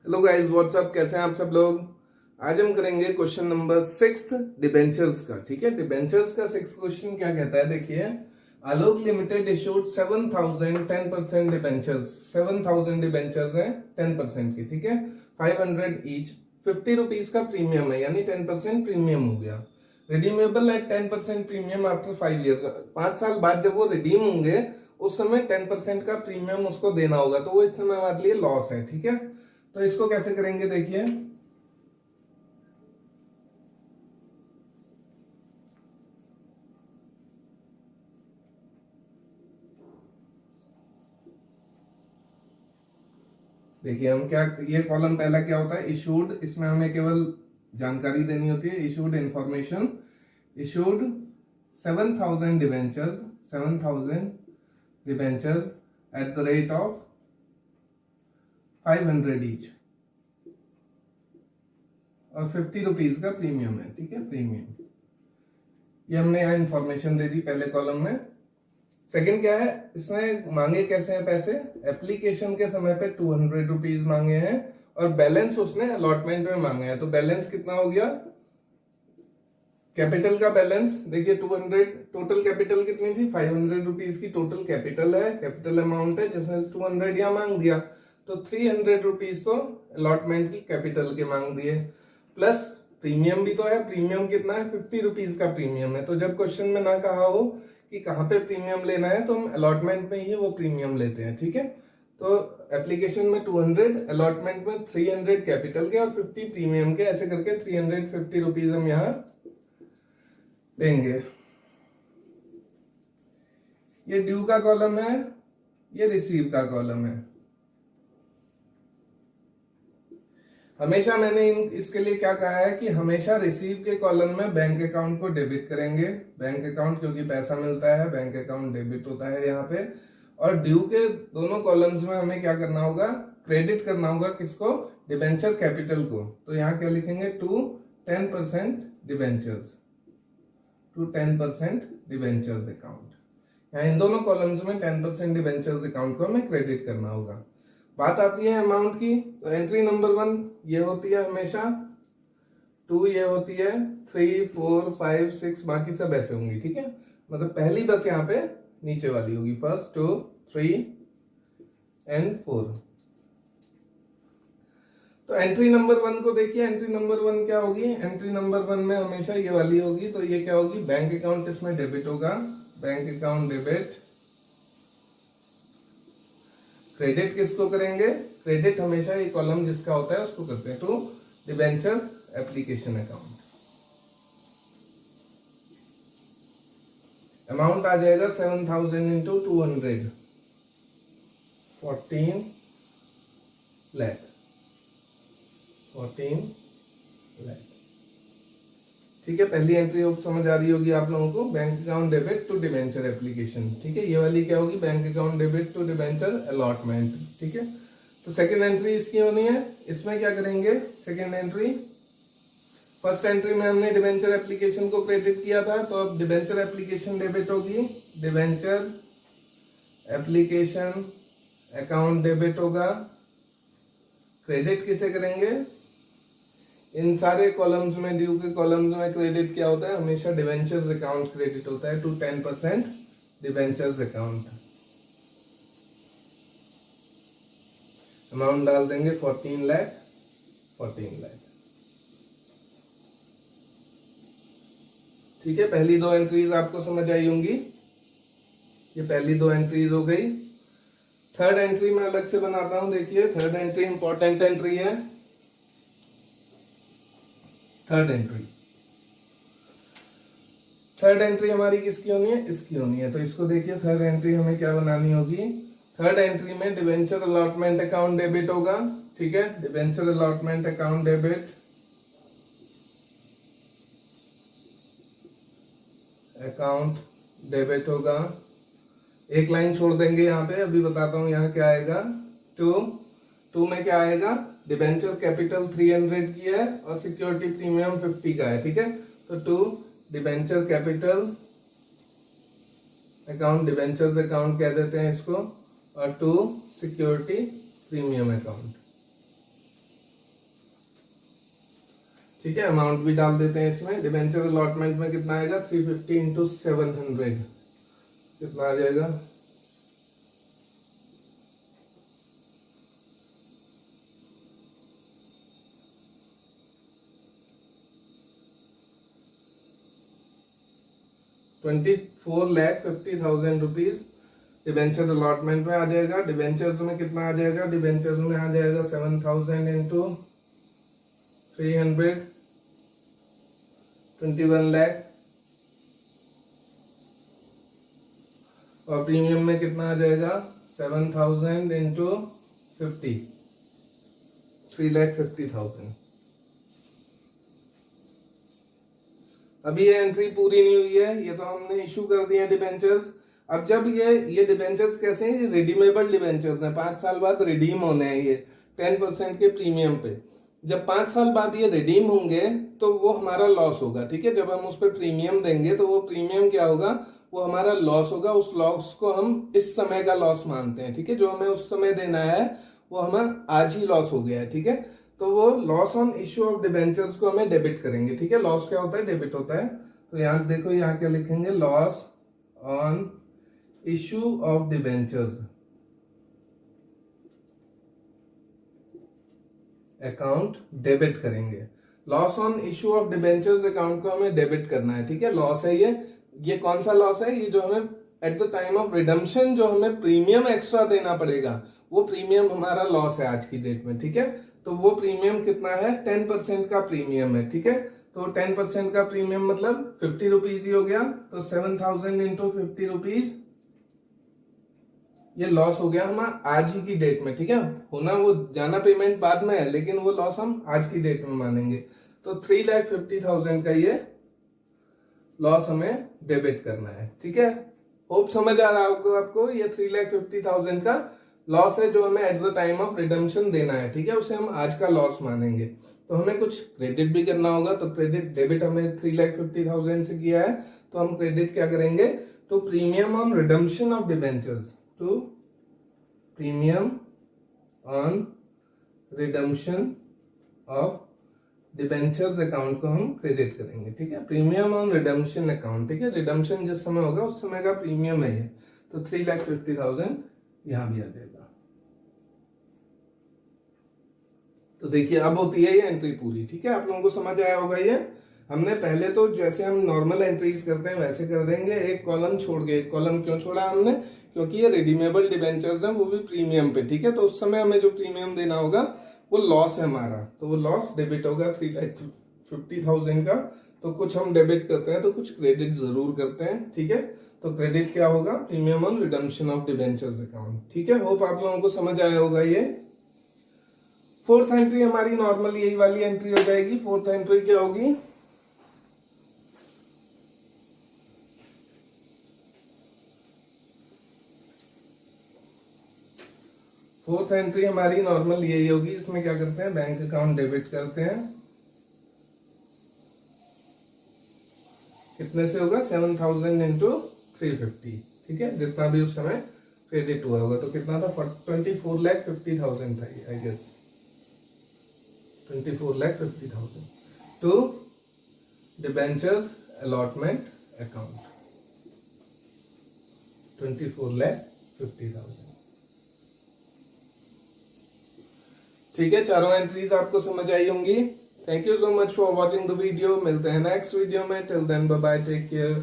Hello guys, WhatsApp, कैसे हैं आप सब लोग। आज हम करेंगे क्वेश्चन नंबर 6 डिबेंचर्स का। ठीक है, डिबेंचर्स का 6 क्वेश्चन क्या कहता है, देखिए। आलोक लिमिटेड इशूड 7000 10% डिबेंचर्स। 7000 डिबेंचर्स हैं 10% की, ठीक है, 500 ईच, 50 रुपीज का प्रीमियम है, यानी 10% प्रीमियम हो गया। Redeemable eight 10% premium after 5 years. 5 साल बाद जब वो रिडीम होंगे उस समय 10% का प्रीमियम उसको देना होगा, तो वो इस समय हमारे लिए लॉस है। ठीक है, तो इसको कैसे करेंगे, देखिए। देखिए हम क्या, ये कॉलम पहला क्या होता है, इशूड। इसमें हमें केवल जानकारी देनी होती है, issued information. Issued 7000 debentures, 7000 debentures at the rate of 500 each, और 50 रुपीज का प्रीमियम है। ठीक है, प्रीमियम ये हमने यहाँ इंफॉर्मेशन दे दी पहले कॉलम में। सेकंड क्या है, इसमें मांगे कैसे हैं पैसे। एप्लीकेशन के समय पे 200 रुपीज मांगे हैं, और बैलेंस उसने अलॉटमेंट में मांगे हैं। तो बैलेंस कितना हो गया, कैपिटल का बैलेंस देखिए 200, टोटल कैपिटल कितनी थी, 500 रुपीज की टोटल कैपिटल है, कैपिटल अमाउंट है, जिसमें से 200 यहाँ मांग दिया, तो 300 रुपीज तो अलॉटमेंट की कैपिटल के मांग दिए, प्लस प्रीमियम भी तो है। प्रीमियम कितना है, 50 रुपीज का प्रीमियम है। तो जब क्वेश्चन में ना कहा हो कि कहाँ पे प्रीमियम लेना है, तो हम अलॉटमेंट में ही वो प्रीमियम लेते हैं। ठीक है, तो एप्लीकेशन में 200, अलॉटमेंट में 300 कैपिटल के और 50 प्रीमियम के, ऐसे करके 350 रुपीज हम यहाँ देंगे। ये ड्यू का कॉलम है, ये रिसीव का कॉलम है। हमेशा मैंने इसके लिए क्या कहा है कि हमेशा रिसीव के कॉलम में बैंक अकाउंट को डेबिट करेंगे। बैंक अकाउंट, क्योंकि पैसा मिलता है, बैंक अकाउंट डेबिट होता है यहाँ पे। और ड्यू के दोनों कॉलम्स में हमें क्या करना होगा, क्रेडिट करना होगा, किसको, डिबेंचर कैपिटल को। तो यहाँ क्या लिखेंगे, to 10% debentures, to 10% debentures account. यहाँ इन दोनों कॉलम्स में 10% डिबेंचर्स अकाउंट को हमें क्रेडिट करना होगा। बात आती है अमाउंट की, तो एंट्री नंबर 1 ये होती है हमेशा, 2 ये होती है, 3 4 5 6 बाकी सब ऐसे होंगी। ठीक है, मतलब पहली बस यहाँ पे नीचे वाली होगी, फर्स्ट 2 3 एंड 4। तो एंट्री नंबर 1 को देखिए, एंट्री नंबर 1 क्या होगी, एंट्री नंबर 1 में हमेशा ये वाली होगी। तो ये क्या होगी, बैंक अकाउंट इसमें डेबिट होगा, बैंक अकाउंट डेबिट। क्रेडिट किसको करेंगे, क्रेडिट हमेशा ये कॉलम जिसका होता है उसको करते हैं, to debenture application account. Amount आ जाएगा 7000 इंटू 200, 14 लाख, 14 लाख। ठीक है, पहली एंट्री समझ आ रही होगी आप लोगों को, bank account debit to debenture application. ठीक है, ये वाली क्या होगी, bank account debit to debenture allotment. ठीक है, तो सेकंड एंट्री इसकी होनी है। इसमें क्या करेंगे, सेकंड एंट्री, फर्स्ट एंट्री में हमने डिबेंचर एप्लीकेशन को क्रेडिट किया था, तो अब डिबेंचर एप्लीकेशन डेबिट होगी, डिबेंचर एप्लीकेशन अकाउंट डेबिट होगा। क्रेडिट किसे करेंगे, इन सारे कॉलम्स में, ड्यू के कॉलम्स में क्रेडिट क्या होता है, हमेशा डिबेंचर्स अकाउंट क्रेडिट होता है, टू 10% डिबेंचर्स अकाउंट। अमाउंट डाल देंगे 14 लाख, 14 लाख। ठीक है, पहली दो एंट्रीज आपको समझ आई होंगी, ये पहली दो एंट्रीज हो गई। थर्ड एंट्री में अलग से बनाता हूं, देखिए थर्ड एंट्री इंपॉर्टेंट एंट्री है। थर्ड एंट्री हमारी किसकी होनी है, इसकी होनी है। तो इसको देखिए, थर्ड एंट्री हमें क्या बनानी होगी, थर्ड एंट्री में डिबेंचर अलॉटमेंट अकाउंट डेबिट होगा। ठीक है, debenture allotment account debit, account debit होगा। एक लाइन छोड़ देंगे यहाँ पे, अभी बताता हूं यहाँ क्या आएगा। टू में क्या आएगा, डिबेंचर कैपिटल 300 की है और सिक्योरिटी प्रीमियम 50 का है। ठीक है, तो 2 debenture capital account, debentures account कह देते हैं इसको, और 2 सिक्योरिटी प्रीमियम अकाउंट। ठीक है, अमाउंट भी डाल देते हैं इसमें। डिबेंचर अलॉटमेंट में कितना आएगा, 350 इंटू 700 कितना आ जाएगा, 24,50,000 रुपीज डिबेंचर अलॉटमेंट में आ जाएगा। डिबेंचर्स में कितना आ जाएगा, डिबेंचर्स में आ जाएगा 7,000 इंटू 300, 21 लाख। और प्रीमियम में कितना आ जाएगा, 7,000 इंटू 50, 3,50,000। अभी ये एंट्री पूरी नहीं हुई है, ये तो हमने इशू कर दिए डिबेंचर्स। अब जब ये डिबेंचर्स कैसे हैं, ये रिडीमेबल डिबेंचर्स हैं, 5 साल बाद रिडीम होने हैं ये 10% के प्रीमियम पे। जब 5 साल बाद ये रिडीम होंगे तो वो हमारा लॉस होगा, ठीक है। जब हम उस पर प्रीमियम देंगे तो वो प्रीमियम क्या होगा, वो हमारा लॉस होगा। उस लॉस को हम इस समय का लॉस मानते हैं, ठीक है। जो हमें उस समय देना है वो हमें आज ही लॉस हो गया है, ठीक है। तो वो loss on issue of debentures को हमें डेबिट करेंगे, ठीक है। लॉस क्या होता है, डेबिट होता है। तो यहाँ देखो, यहाँ क्या लिखेंगे, loss on issue of debentures account debit करेंगे। Loss on issue of debentures account को हमें डेबिट करना है, ठीक है। लॉस है ये कौन सा लॉस है, ये जो हमें at the time of redemption जो हमें प्रीमियम एक्स्ट्रा देना पड़ेगा, वो प्रीमियम हमारा लॉस है आज की डेट में, ठीक है। तो वो प्रीमियम कितना है, 10% का प्रीमियम है, ठीक है। तो 10% का प्रीमियम मतलब 50 रुपीज ही हो गया। तो 7,000 इंटू 50 रुपीज, ये लॉस हो गया हमारा आज ही की डेट में, ठीक है। होना वो जाना पेमेंट बाद में है, लेकिन वो लॉस हम आज की डेट में मानेंगे। तो 3,50,000 का ये लॉस हमें डेबिट करना है, ठीक है। होप समझ आ रहा होगा आपको। ये 3,50,000 का लॉस है जो हमें at the time of redemption देना है, ठीक है। उसे हम आज का लॉस मानेंगे। तो हमें कुछ क्रेडिट भी करना होगा। तो क्रेडिट डेबिट हमें 3,50,000 से किया है, तो हम क्रेडिट क्या करेंगे, तो premium on redemption of debentures, to premium on redemption of debentures account को हम क्रेडिट करेंगे, ठीक है। प्रीमियम ऑन रिडम्पशन अकाउंट, ठीक है। रिडम्पशन जिस समय होगा उस समय का प्रीमियम है ये। तो 3,50,000 यहां भी आ जाएगा। तो देखिए अब होती है ये एंट्री पूरी, ठीक है। आप लोगों को समझ आया होगा। ये हमने पहले तो जैसे हम नॉर्मल एंट्रीज करते हैं वैसे कर देंगे, एक कॉलम छोड़ के। एक कॉलम क्यों छोड़ा हमने, क्योंकि ये रिडीमेबल डिबेंचर्स हैं, वो भी प्रीमियम पे, ठीक है। तो उस समय हमें जो प्रीमियम देना होगा वो लॉस है हमारा, तो वो लॉस डेबिट होगा 3,50,000 का। तो कुछ हम डेबिट करते हैं तो कुछ क्रेडिट जरूर करते हैं, ठीक है। तो क्रेडिट क्या होगा, premium on redemption of debentures account, ठीक है। होप आप लोगों को समझ आया होगा ये। फोर्थ एंट्री हमारी नॉर्मल यही वाली एंट्री हो जाएगी। फोर्थ एंट्री क्या होगी, फोर्थ एंट्री हमारी नॉर्मल यही होगी। इसमें क्या करते हैं, बैंक अकाउंट डेबिट करते हैं। कितने से होगा, 7,000 इंटू 350, ठीक है। जितना भी उस समय क्रेडिट हुआ होगा। तो कितना था, 24,50,000 था I guess, 24,50,000 to debentures allotment account, 24,50,000, ठीक है। चारों एंट्रीज आपको समझ आई होंगी। Thank you so much for watching the video. मिलते हैं नेक्स्ट वीडियो में। Till then bye bye, take care.